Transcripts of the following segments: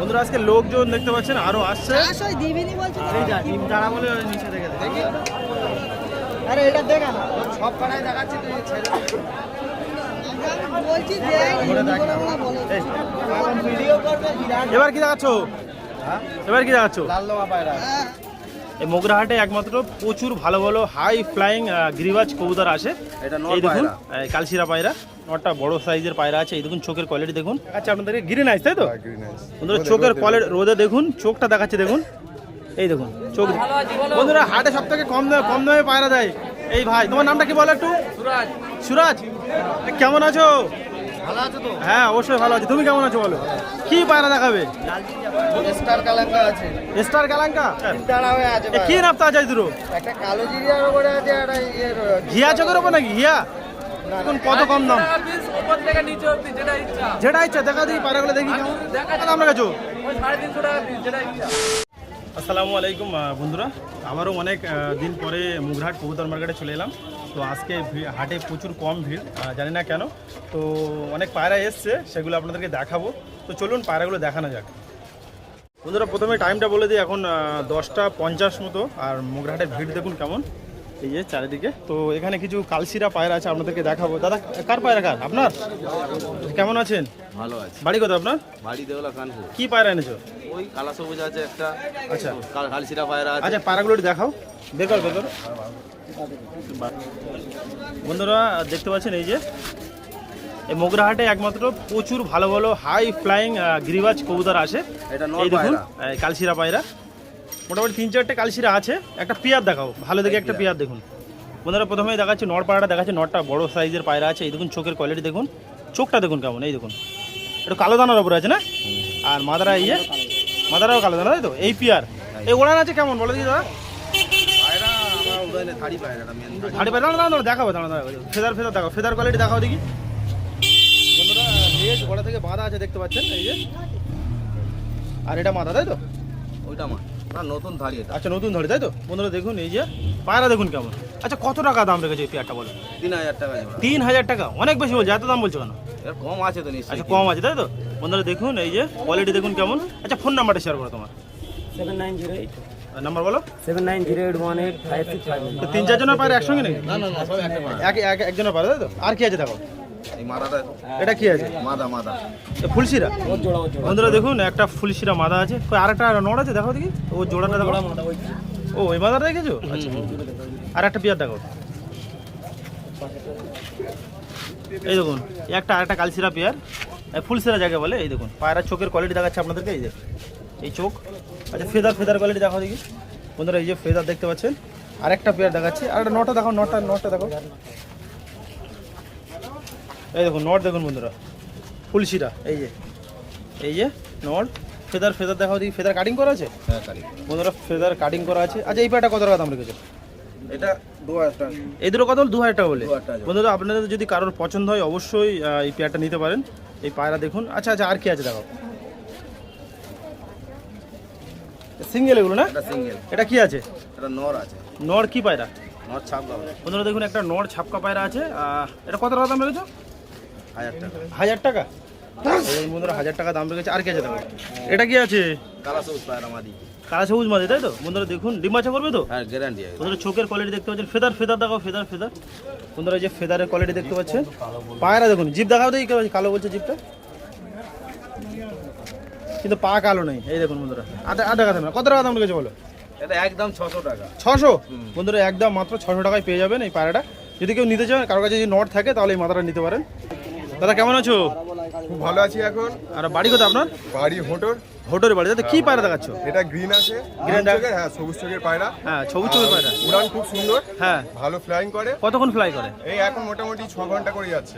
বন্ধুরা আজকে লোকজন দেখতে পাচ্ছেন আরো আসছে। ডিম তারা বলে নিচে দেখে দেখি। আরে এটা দেখা না, সব পাড়ায় দেখাচ্ছি, তুই ছেড়ে বলছি যে ভিডিও করবে। এবার কি দেখাচ্ছো? এবার কি দেখাচ্ছো? লাল লোয়া পায়রা। এই মোগরাহাটে একমাত্র প্রচুর ভালো ভালো হাই ফ্লাইং গিরিবাজ কবুতর আসে। এটা নর এই দেখুন পায়রা। কালশিরা পায়রা, নটটা বড় সাইজের পায়রা আছে। এই দেখুন চোখের কোয়ালিটি দেখুন। আচ্ছা আপনাদেরকে গ্রিন আইস তাই তো? বন্ধুরা চোখের কোয়ালিটি রোদে দেখুন, চোখটা দেখাচ্ছে দেখুন। এই দেখুন চোখ। বন্ধুরা হাটে সব থেকে কম দামে পায়রা দেয় এই ভাই। তোমার নামটা কি বলো একটু? সুরাজ। সুরাজ, কেমন আছো? ভালো আছো তো? হ্যাঁ অবশ্যই ভালো আছি। তুমি কেমন আছো বলো? কি পায়রা দেখাবে? স্টার কালাঙ্কা আছে। স্টার কালাঙ্কা ডিম তারা হয়ে আছে। এ কি নাপতা আছে দুটো? একটা কালো জিরিয়ার উপরে আছে, একটা ইয়ের ঘিয়া চোখের ওপর নাকি? ঘিয়া এখন কত কম দাম? উপর থেকে নিচে অবধি যেটা ইচ্ছা। যেটা ইচ্ছা দেখা দিই, পায়রাগুলো দেখি কেমন দাম রেখেছো। ওই 350 টাকা পিস যেটা ইচ্ছা। আসসালামু আলাইকুম বন্ধুরা, আবারও অনেক দিন পরে মুগরাহাট কবুতর মার্কেটে চলে এলাম। তো আজকে হাটে প্রচুর কম ভিড়, জানি না কেন। তো অনেক পায়রা এসছে, সেগুলো আপনাদেরকে দেখাবো। তো চলুন পায়রাগুলো দেখানো যাক। বন্ধুরা প্রথমে টাইমটা বলে দিই, এখন 10টা 50 মতো। আর মুগরাহাটের ভিড় দেখুন কেমন, এই যে চারিদিকে। তো এখানে কিছু কালশিরা পায়রা আছে, আপনাদেরকে দেখাবো। দাদা কার পায়রা কার? আপনার? কেমন আছেন? ভালো আছে। বাড়ি কোথায় আপনার? বাড়ি দেওলা কানপুর। কি পায়রা এনেছো? ওই কালা সবুজ আছে একটা। আচ্ছা কালশিরা পায়রা আছে। আচ্ছা পায়রাগুলো একটু দেখাও, বের কর। বন্ধুরা দেখতে পাচ্ছেন এই যে এই মোগরাহাটে একমাত্র প্রচুর ভালো ভালো হাই ফ্লাইং গিরিবাজ কবুতর আসে। এটা নর এই দেখুন পায়রা। কালশিরা পায়রা, মোটামুটি 3-4টে কালশিরা আছে। একটা পিয়ার দেখাও, ভালো দেখে একটা পিয়ার দেখুন। বন্ধুরা প্রথমেই দেখাচ্ছি নর পায়রাটা দেখাচ্ছে। নরটা বড় সাইজের পায়রা আছে। এই দেখুন চোখের কোয়ালিটি দেখুন, চোখটা দেখুন কেমন। এই দেখুন একটু কালো দানার ওপরে আছে না? আর মাদারা ইয়ে, মাদারাও কালো দানা তাই তো? এই পিয়ার এই ওড়ান আছে কেমন বলো দিদি দাদা? পায়রা আমার উড়ানে থাড়ি পায়রাটা মেন। হাঁড়ি পায়রা দাঁড়া দেখাবো, ফেদার দেখাও, ফেদার কোয়ালিটি দেখাও দেখি। বন্ধুরা লেজ গোড়া থেকে বাঁধা আছে দেখতে পাচ্ছেন এই যে। আর এটা মাথা তাই তো? ওইটা আমার না, নতুন থাড়ি এটা। আচ্ছা নতুন ধরে তাই তো? বন্ধুরা দেখুন এই যে পায়রা দেখুন কেমন। আচ্ছা কত টাকা দাম রেখেছে এই পেয়ারটা বলো? 3000 টাকা জোড়া। 3000 টাকা? অনেক বেশি বলছে, এত দাম বলছো কেন? এর কম আছে তো নিশ্চয়ই। আচ্ছা কম আছে তাই তো? বন্ধুরা দেখুন এই যে কোয়ালিটি দেখুন কেমন। আচ্ছা ফোন নাম্বারটা শেয়ার করো তোমার। 7908 নাম্বার বলো। 79081865। তো 3-4 জনের পায়রা একসঙ্গে নাকি? না সব একটা পায়রা। একজনের পায়রা তাই তো? আর কি আছে দেখো? এই মাদাটা এটা কি আছে? মাদা। ফুলশিরা। বন্ধুরা দেখুন একটা ফুলশিরা মাদা আছে। আর একটা নড় আছে দেখো দেখি, ও জোড়াটা দেখো। ও ওই মাদাটা রেখেছো? আচ্ছা আর একটা পিয়ার দেখো। এই দেখুন একটা আরেকটা কালশিরা পেয়ার, ফুলশিরা যাকে বলে। এই দেখুন পায়রার চোখের কোয়ালিটি দেখাচ্ছে আপনাদেরকে। এই যে এই চোখ। আচ্ছা ফেদার কোয়ালিটি দেখো দেখি। বন্ধুরা এই যে ফেদার দেখতে পাচ্ছেন। আরেকটা পেয়ার দেখাচ্ছি, আর একটা নটা দেখো। নটটা দেখো। এই দেখুন নট দেখুন বন্ধুরা, ফুলশিরা। এই যে নট। ফেদার দেখাও দেখি। ফেদার কাটিং করা আছে? হ্যাঁ থাড়ি। বন্ধুরা ফেদার কাটিং করা আছে। আচ্ছা এই পেয়ারটা কত টাকা দাম রেখেছে? এটা 2000 টাকা। এই দুটো কত হল? 2000 টাকা বলে। 2000 টাকা। বন্ধুরা আপনাদের যদি কারোর পছন্দ হয় অবশ্যই এই পেয়ারটা নিতে পারেন। এই পায়রা দেখুন। আচ্ছা আর কি আছে দেখো? সিঙ্গেল এগুলো না? এটা সিঙ্গেল। এটা কি আছে? এটা নর আছে। নর কি পায়রা? নর ছাপ গাবে। বন্ধুরা দেখুন একটা নর ছাপকা পায়রা আছে। এটা কত টাকা দাম রেখেছো? 1000 টাকা। 1000 টাকা? এই বন্ধুরা 1000 টাকা দাম রেখেছে। আর কি আছে দেখো? এটা কি আছে? কালা সবুজ পায়রা মাদি। কালা সবুজ মাঝে তাই তো? বন্ধুরা দেখুন ডিম বাচ্চা করবে তো? হ্যাঁ গ্যারান্টি আছে। বন্ধুরা চোখের কোয়ালিটি দেখতে পাচ্ছেন। ফেদার দেখো, ফেদার। বন্ধুরা এই যে ফেদারের কোয়ালিটি দেখতে পাচ্ছেন। পায়রা দেখুন, জিপ দেখাও দেখি। কালো বলছে জিপটা, কিন্তু পা কালো নেই। এই দেখুন বন্ধুরা। আর দেখাতে না। কত টাকা দাম রেখেছে বলো? এটা একদম 600 টাকা। 600? বন্ধুরা একদম মাত্র 600 টাকায় পেয়ে যাবেন এই পায়রাটা। যদি কেউ নিতে চান, কারোর কাছে যদি নট থাকে তাহলে এই মাথাটা নিতে পারেন। দাদা কেমন আছো? খুব ভালো আছি এখন। আর বাড়ি কোথায় আপনার? বাড়ি হোটর। হোটেলের বাড়ি। দাদা কি পায়রা দেখাচ্ছ? এটা গ্রিন আছে, গ্রিন চোখের, হ্যাঁ সবুজ চোখের পায়রা। হ্যাঁ সবুজ চোখের পায়রা। উড়ান খুব সুন্দর, হ্যাঁ ভালো ফ্লাইং করে। কতক্ষণ ফ্লাই করে? এই এখন মোটামুটি 6 ঘন্টা করে যাচ্ছে।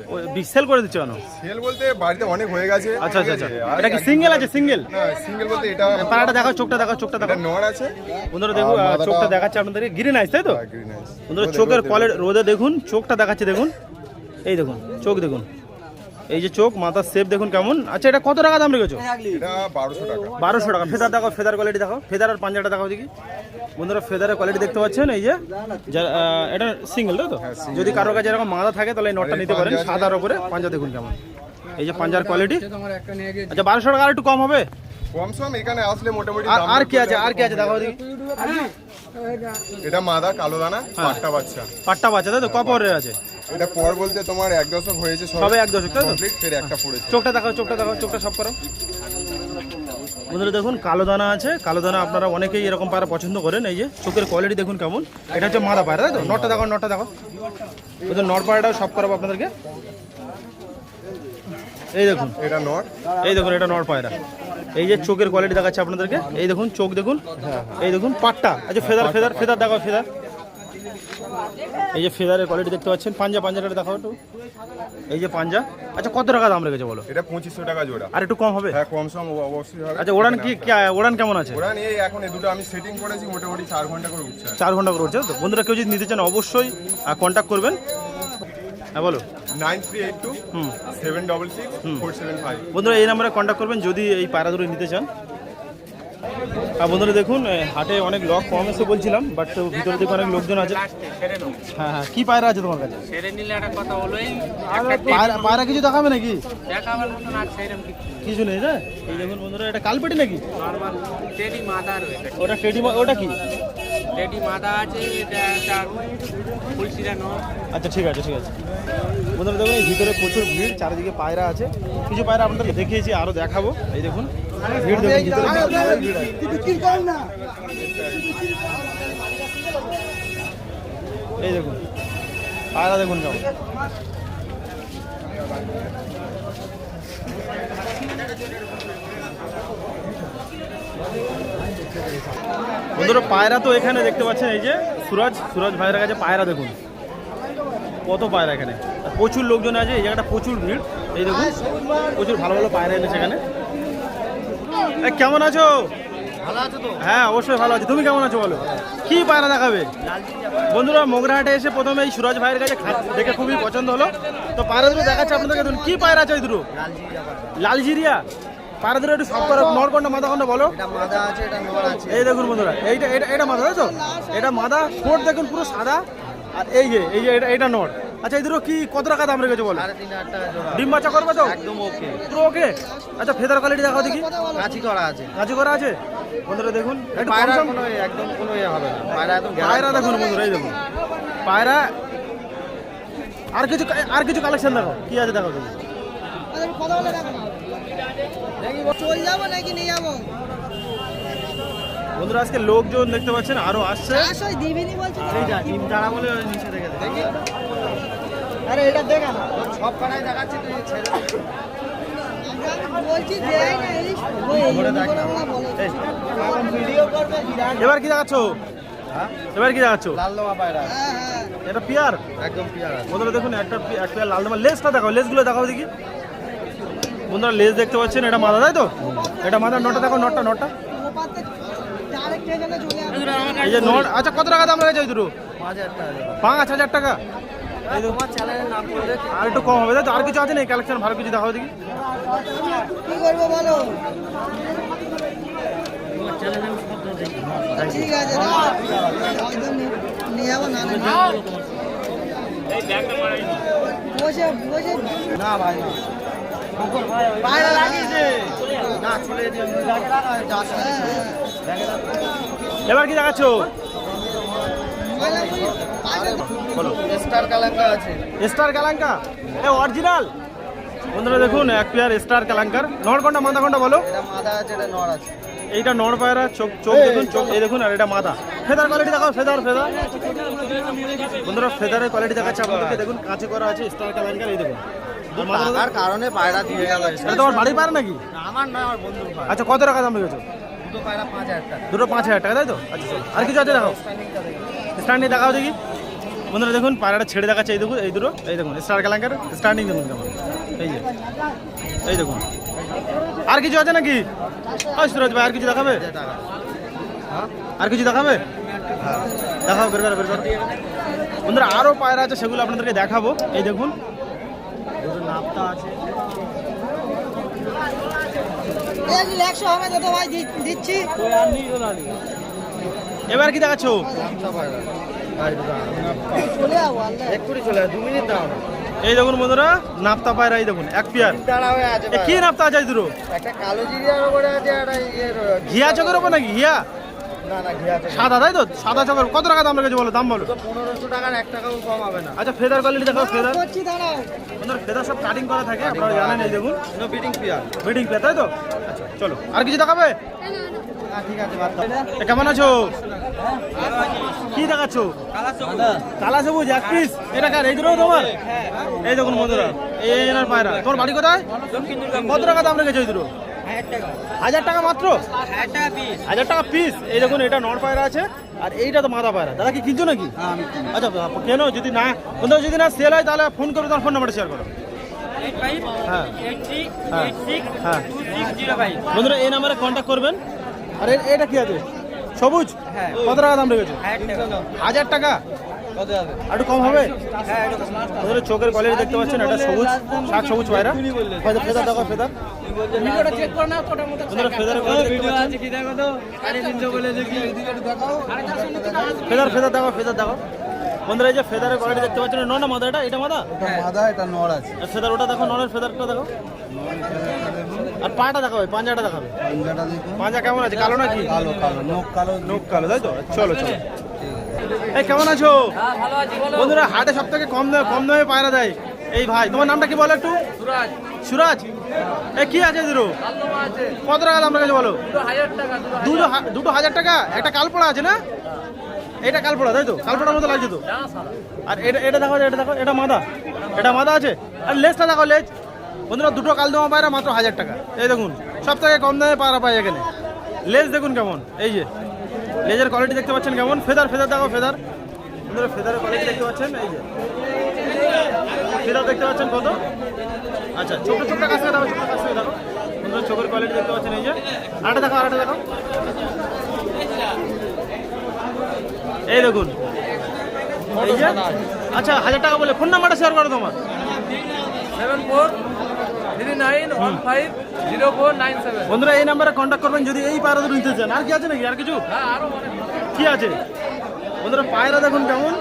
সেল করে দিচ্ছে কেন? সেল বলতে বাড়িতে অনেক হয়ে গেছে। আচ্ছা এটা কি সিঙ্গেল আছে? সিঙ্গেল না সিঙ্গেল বলতে এটা পায়রাটা দেখাও, চোখটা দেখো। এটা নর আছে। বন্ধুরা দেখুন চোখটা দেখাচ্ছে আপনাদেরকে। গ্রিন আইস তাই তো? গ্রিন আইস। বন্ধুরা চোখের কোয়ালিটি রোদে দেখুন, চোখটা দেখাচ্ছে দেখুন। এই দেখুন চোখ দেখুন, এই যে চোখ, মাথার শেপ দেখুন কেমন। আচ্ছা এটা কত টাকা দাম রেখেছো? এটা 1200 টাকা। 1200 টাকা। ফেদার দেখো, ফেদার কোয়ালিটি দেখো। ফেদার আর পাঞ্জাটা দেখাও দেখি। বন্ধুরা ফেদারের কোয়ালিটি দেখতে পাচ্ছেন। এই যে এটা সিঙ্গেল তাই তো? যদি কারোর কাছে এরকম মাথা থাকে তাহলে এই নটটা নিতে পারেন। সাদার উপরে পাঞ্জা দেখুন কেমন। এই যে পাঞ্জার কোয়ালিটি। আচ্ছা 1200 টাকা আর একটু কম হবে? কম সম এখানে আসলে মোটামুটি আর দাম আর কি আছে, আর কি আছে দেখাও দেখি। এটা মাদা কালো দানা পাট্টা বাচ্চা। পাট্টা বাচ্চা তাই তো, কপরের আছে? এটা পর বলতে তোমার 1 দশক হয়েছে সবে 1 দশক তাই তো? কমপ্লিট, ফের একটা পড়েছে। চোখটা দেখাও, চোখটা দেখাও, চোখটা সব করো। বন্ধুরা দেখুন কালো দানা আছে, কালো দানা আপনারা অনেকেই এরকম পায়রা পছন্দ করেন। এই যে চোখের কোয়ালিটি দেখুন কেমন। এটা হচ্ছে মাদা পায়রা তাই তো? নটটা দেখো, নটটা দেখো। ওদের নট পায়রাটাও সব করাবো আপনাদেরকে। এই দেখুন, এটা নট। এই দেখুন এটা নট পায়রা। এই যে চোখের কোয়ালিটি দেখাচ্ছে আপনাদেরকে। এই দেখুন চোখ দেখুন, এই দেখুন পাট্টা। আচ্ছা ফেদার ফেদার ফেদার দেখাও, ফেদার। এই যে ফেদারের কোয়ালিটি দেখতে পাচ্ছেন। পাঞ্জাটা দেখাও একটু। এই যে পাঞ্জা। আচ্ছা কত টাকা দাম রেখেছে বলো? এটা 2500 টাকা জোড়া। আর একটু কম হবে? হ্যাঁ কম সম অবশ্যই হবে। আচ্ছা ওড়ান কি ওড়ান কেমন আছে? ওড়ান এই এখন এই দুটো আমি সেটিং করেছি, মোটামুটি 4 ঘন্টা করে উঠছে। 4 ঘন্টা করে উঠছে তো? বন্ধুরা কেউ যদি নিতে চান অবশ্যই কন্ট্যাক্ট করবেন। হ্যাঁ বলো। 9382 766 475। বন্ধুরা এই নাম্বারে কন্ট্যাক্ট করবেন যদি এই পায়রা দুটো নিতে চান। আর বন্ধুরা দেখুন হাটে অনেক লক কম এসে বলছিলাম, বাট ভিতরে দেখে অনেক লোকজন আছে। হ্যাঁ হ্যাঁ, কি পায়রা আছে তোমার কাছে? সেরে নিলে একটা কথা হলো, এই পায়রা কিছু দেখাবে নাকি? দেখাবার মতন আর সেরকম কিছু নেই না? এই দেখুন বন্ধুরা, এটা কালপেটি নাকি? নর্মাল টেডি মাদা রয়েছে। ওটা টেডি, ওটা কি? টেডি মাদা আছে, এটা একটা ফুলসিরা নো। আচ্ছা ঠিক আছে, ঠিক আছে। বন্ধুরা দেখুন এই ভিতরে প্রচুর ভিড়, চারিদিকে পায়রা আছে। কিছু পায়রা আপনাদেরকে দেখিয়েছি, আরও দেখাবো। এই দেখুন ভিড় দেখুন, ভিতরে ভিড় আছে। এই দেখুন পায়রা দেখুন কেমন। বন্ধুরা পায়রা তো এখানে দেখতে পাচ্ছেন, এই যে সুরজ ভাইয়ের কাছে পায়রা দেখুন কত পায়রা এখানে। আর প্রচুর লোকজন আছে, এই জায়গাটা প্রচুর ভিড়। এই দেখুন প্রচুর ভালো ভালো পায়রা এনেছে এখানে। কেমন আছো? ভালো আছো তো? হ্যাঁ অবশ্যই ভালো আছি। তুমি কেমন আছো বলো? কি পায়রা দেখাবে? বন্ধুরা মোগরাহাটে এসে প্রথমে এই সুরজ ভাইয়ের কাছে দেখে খুবই পছন্দ হলো। তো পায়রা দুটো দেখাচ্ছে আপনাদেরকে। দেখুন কি পায়রা আছে ওই দুটো? লালজিরিয়া পায়রা দুটো একটু সব করে নরকন্ডা মাথা কন্ডা বলো। এটা মাদা আছে, এটা নর আছে। এই দেখুন বন্ধুরা, এইটা এটা এটা মাদা তাই তো? এটা মাদা, ঠোঁট দেখুন পুরো সাদা। আর এই যে এটা নর। আচ্ছা এই দুটো কি কত টাকা দাম রেখেছে বলো? 3500 টাকা জোড়া। ডিম বাচ্চা করবে তো? একদম ওকে। পুরো ওকে। আচ্ছা ফেদার কোয়ালিটি দেখাও দেখি। কাঁচি করা আছে। কাজু করা আছে বন্ধুরা দেখুন। একটু কম পায়রা সম- কোনো একদম কোনো ইয়ে হবে না। পায়রা একদম পায়রা দেখুন বন্ধুরা, এই দেখুন পায়রা। আর কিছু কালেকশন দেখো, কি আছে দেখো তুমি। চল যাবো নাকি নিয়ে যাবো? বন্ধুরা আজকে লোকজন দেখতে পাচ্ছেন আরো আসছে। দিবিনি বলছে। এই যা ডিম তাড়া বলে নিচে রেখে দে। দেখি। আরে এটা দেখা না, সব পাড়ায় দেখাচ্ছে তুই ছেড়ে দে। বলছি দেয় না, এই ধরে দেখ না। এই, ভিডিও করবে বিরাট। এবার কি দেখাচ্ছ? এবার কি দেখাচ্ছ? লাল লোমা পায়রা এটা পিয়ার। একদম পিয়ার আছে। বন্ধুরা দেখুন একটা পিয়ার লাল দামা। লেজটা দেখাও, লেজগুলো দেখাও দেখি। বন্ধুরা লেজ দেখতে পাচ্ছেন, এটা মাথা তাই তো? এটা মাথা। নটটা দেখো, নটটা। এই যে নট। আচ্ছা কত টাকা দাম রেখেছে ওই দুটো? 5000 টাকা জোড়া। 5000 টাকা। এই দেখুন তোমার চ্যানেলের নাম করে আর একটু কম হবে তাই তো? আর কিছু আছে না কালেকশন? ভালো কিছু দেখাও দেখি। কি করবো বলো? তোমার চ্যানেলে আমি সব দেখি। ঠিক আছে নিয়ে যাবো না বসে বসে না ভাই না পায়রা লাগিয়েছে না চলে এবার কি দেখাচ্ছ? বলো। স্টার কালাঙ্কা আছে। স্টার কালাঙ্কা এ অরিজিনাল। বন্ধুরা দেখুন এক পেয়ার স্টার কালাঙ্কার। নড়কন্ডা মাথা কন্ডা বলো। এটা মাদা আছে, এটা নর আছে। এইটা নড় পায়রা। চোখ দেখুন, চোখ এই দেখুন। আর এটা মাথা। ফেদার কোয়ালিটি দেখাও, ফেদার। বন্ধুরা ফেদারের কোয়ালিটি দেখাচ্ছে আপনাদেরকে। দেখুন কাঁচে করা আছে স্টার কালাঙ্কার। এই দেখুন আর মাথা। তার কারণে পায়রা দিয়ে গেল। এটা তোমার বাড়ির পায়রা নাকি? আমার নয়, আমার বন্ধুর পায়রা। আচ্ছা কত টাকা দাম রেখেছো? দুটো পায়রা 5000 টাকা। দুটো 5000 টাকা তাই তো? আচ্ছা চলো। আর কিছু আছে দেখাও, স্ট্যান্ডিং দেখাও দেখি। বন্ধুরা দেখুন পায়রাটা ছেড়ে দেখাচ্ছে। এই দেখুন, এই দুটো। এই দেখুন স্টার কালাঙ্কার স্ট্যান্ডিং দেখুন কেমন। এই দেখুন। আর কিছু আছে নাকি? সুরজ ভাই আর কিছু দেখাবে? আর কিছু দেখাবে? দেখাও, বের করো। বন্ধুরা আরো পায়রা আছে, সেগুলো আপনাদেরকে দেখাবো। এই দেখুন নাপটা আছে। 100 হবে তো ভাই দিচ্ছি। এবার কি দেখাচ্ছ? চলে যাবো এক্ষুনি চলে যাবো, 2 মিনিট দাও। এই দেখুন বন্ধুরা নাপ্তা পায়রা, এই দেখুন এক পেয়ার। তারা হয়ে আছে এ কি নাপ্তা আছে দুটো? একটা কালো জিরিয়ার উপরে আছে একটা ইয়ের ঘিয়া চকের ওপর নাকি? ঘিয়া না না ঘিয়া আছে সাদা, তাই তো? সাদা চকের কত টাকা দাম রেখেছে বলো, দাম বলো। 1500 টাকার 1 টাকাও কম হবে না। আচ্ছা ফেদার কোয়ালিটি দেখাও, ফেদার করছি দাঁড়াও বন্ধুরা, ফেদার সব কাটিং করা থাকে, আপনারা জানেন। এই দেখুন নো বিডিং পিয়ার। মিটিং পেয়ে, তাই তো? আচ্ছা চলো, আর কিছু দেখাবে? হ্যাঁ ঠিক আছে বাদ দাও। এ, কেমন আছো? কি দেখাচ্ছ? কালা সবুজ এক পিস। এটা কার? এই দুটো তোমার? এই দেখুন বন্ধুরা, এই এনার পায়রা। তোমার বাড়ি কোথায়? কত টাকা দাম রেখেছো এই দুটো? 1000 টাকা মাত্র? 1000 টাকা পিস। এই দেখুন এটা নর পায়রা আছে, আর এইটা তো মাদা পায়রা। দাদা কি কিনছো নাকি? আচ্ছা কেন? যদি না বন্ধুরা, যদি না সেল হয় তাহলে ফোন করবে, তোমার ফোন নাম্বারটা শেয়ার করো। হ্যাঁ হ্যাঁ বন্ধুরা, এই নাম্বারে কন্ট্যাক্ট করবেন। আর এটা কি আছে? সবুজ? কত টাকা দাম রেখেছো? 1000 টাকা। একটু কম হবে? বন্ধুরা চোখের কোয়ালিটি দেখতে পাচ্ছেন, এটা সবুজ, শাক সবুজ পায়রা। ফেদার দেখো, ফেদার বন্ধুরা, ফেদারের কোয়ালিটি দেখতে পাচ্ছেন। ফেদার ফেদার দেখো, ফেদার দেখো বন্ধুরা, এই যে ফেদারের কোয়ালিটি দেখতে পাচ্ছেন। না মাদা, এটা মাদা? মাদা এটা নর আছে। আর ফেদার ওটা দেখো, নরের ফেদারটা দেখো। আর পাটা দেখাবে, পাঞ্জাটা দেখাবে। পাঞ্জাটা দেখুন। পাঞ্জা কেমন আছে? কালো নাকি? কালো কালো নখ কালো। নোক কালো, তাই তো? চলো চলো। এই কেমন আছো বন্ধুরা? হাটে সব থেকে কম দামে পায়রা দেয় এই ভাই। তোমার নামটা কি বলো একটু? সুরাজ। এ কি আছে দুটো? কত টাকা দাম রেখেছে বলো? দুটো 1000 টাকা। একটা কালপোড়া আছে না? এটা কালপোড়া, তাই তো? কালপোড়ার মতো লাগছে তো। আর এটা দেখো, এটা দেখো, এটা মাদা। এটা মাদা আছে। আর লেজটা দেখো, লেজ বন্ধুরা, দুটো কালদমা পায়রা মাত্র 1000 টাকা। এই দেখুন সব থেকে কম দামে পায়রা পায় এখানে। লেজ দেখুন কেমন, এই যে লেজের কোয়ালিটি দেখতে পাচ্ছেন কেমন। ফেদার ফেদার দেখো, ফেদার বন্ধুরা, ফেদারের কোয়ালিটি দেখতে পাচ্ছেন। এই যে ফেদার দেখতে পাচ্ছেন কত। আচ্ছা ছোট ছোট কাছ থেকে দেখো, ছোট কাছ থেকে দেখো বন্ধুরা, চোখের কোয়ালিটি দেখতে পাচ্ছেন। এই যে আরেকটা দেখো, আরেকটা দেখো, এই দেখুন এই যে। আচ্ছা 1000 টাকা বলে ফোন নাম্বারটা শেয়ার করো তোমার। 7439050497। বন্ধুরা এই নাম্বারে কন্ট্যাক্ট করবেন যদি এই পায়রা দুটো নিতে চান। আর কি আছে নাকি? আর কিছু কি আছে বন্ধুরা? পায়রা দেখুন কেমন,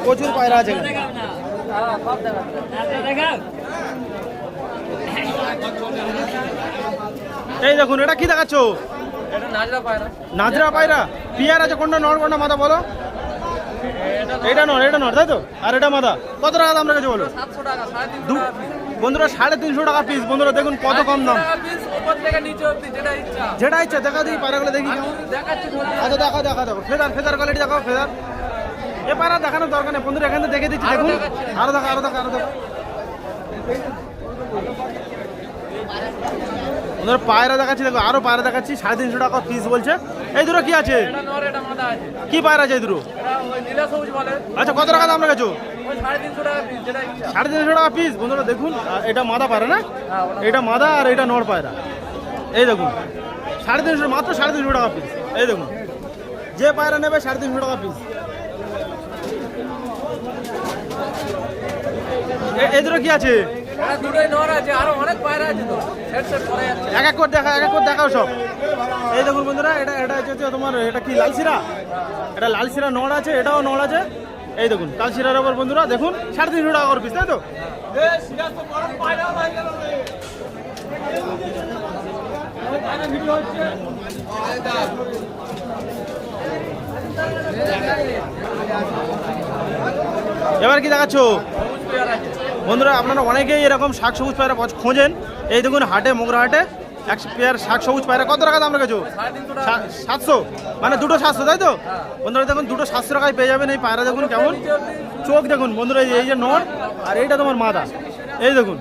প্রচুর পায়রা আছে এখানে। এই দেখুন, এটা কি দেখাচ্ছ? এটা নাজরা পায়রা। নাজরা পায়রা। পিয়ার আছে কোনটা নর কোনটা মাদা বলো? এটা নর, এটা নর, তাই তো? আর এটা মাদা। কত টাকা দাম রেখেছে বলো? 700 টাকা, 350 টাকা পিস। বন্ধুরা 350 টাকা পিস। বন্ধুরা দেখুন কত কম দাম। টাকা পিস, উপর থেকে নিচে অবধি যেটা ইচ্ছা। যেটা ইচ্ছা দেখা দিই, পায়রাগুলো দেখি কেমন। দেখাচ্ছি ধরে। আচ্ছা দেখো দেখো দেখো, ফেদার ফেদার কোয়ালিটি দেখো, ফেদার। এ পায়রা দেখানোর দরকার নেই বন্ধুরা, এখানে দেখে দিচ্ছি দেখুন। আরো দেখো, আরো দেখো, আরো দেখো বন্ধুরা, পায়রা দেখাচ্ছি দেখো, আরো পায়রা দেখাচ্ছি। 350 টাকা পিস বলছে। এই দুটো কি আছে? এটা নর, এটা মাদা আছে। কি পায়রা আছে এই দুটো? এটা ওই নীলা সবুজ বলে। আচ্ছা কত টাকা দাম রেখেছো? ওই 350 টাকা পিস, যেটা ইচ্ছা। 350 টাকা পিস। বন্ধুরা দেখুন, এটা মাদা পায়রা না? এটা মাদা আর এটা নর পায়রা। এই দেখুন 350, মাত্র 350 টাকা পিস। এই দেখুন যে পায়রা নেবে 350 টাকা পিস। এই দুটো কি আছে? এটা দুটোই নর আছে, আরো অনেক পায়রা আছে তো। সেট সেট পরে যাচ্ছে। এক এক করে দেখা, এক এক করে দেখাও সব। এই দেখুন বন্ধুরা, এটা এটা হচ্ছে তোমার, এটা কি লালশিরা? এটা লালশিরা নর আছে, এটাও নর আছে। এই দেখুন কালশিরার আবার বন্ধুরা দেখুন 350 টাকা করে পিস, তাই তো? এবার কি দেখাচ্ছ বন্ধুরা? আপনারা অনেকেই এরকম শাক সবুজ পায়রা খোঁজেন। এই দেখুন হাটে, মোগরা হাটে এক পেয়ার শাক সবুজ পায়রা। কত টাকা দাম রেখেছো? 700, মানে দুটো 700, তাই তো? বন্ধুরা দেখুন দুটো 700 টাকায় পেয়ে যাবেন এই পায়রা। দেখুন কেমন চোখ দেখুন বন্ধুরা, এই যে নর আর এইটা তোমার মাদা। এই দেখুন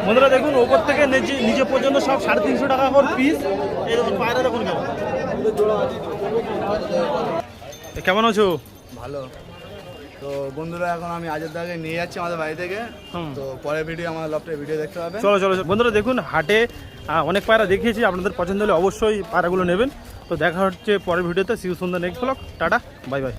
বন্ধুরা, দেখুন ওপর থেকে নিচে পর্যন্ত সব 350 টাকা করে পিস। এই দেখুন পায়রা দেখুন কেমন। কেমন আছো? ভালো। তো বন্ধুরা এখন আমি আজের দাগে নিয়ে যাচ্ছি আমাদের বাড়ি থেকে। তো পরের ভিডিও আমার লফটে ভিডিও দেখতে পাবেন। চলো চলো বন্ধুরা, দেখুন হাটে অনেক পায়রা দেখিয়েছি, আপনাদের পছন্দ হলে অবশ্যই পায়রাগুলো নেবেন। তো দেখা হচ্ছে পরের ভিডিওতে। সিউ সুন্দর next blog. Tata, bye bye.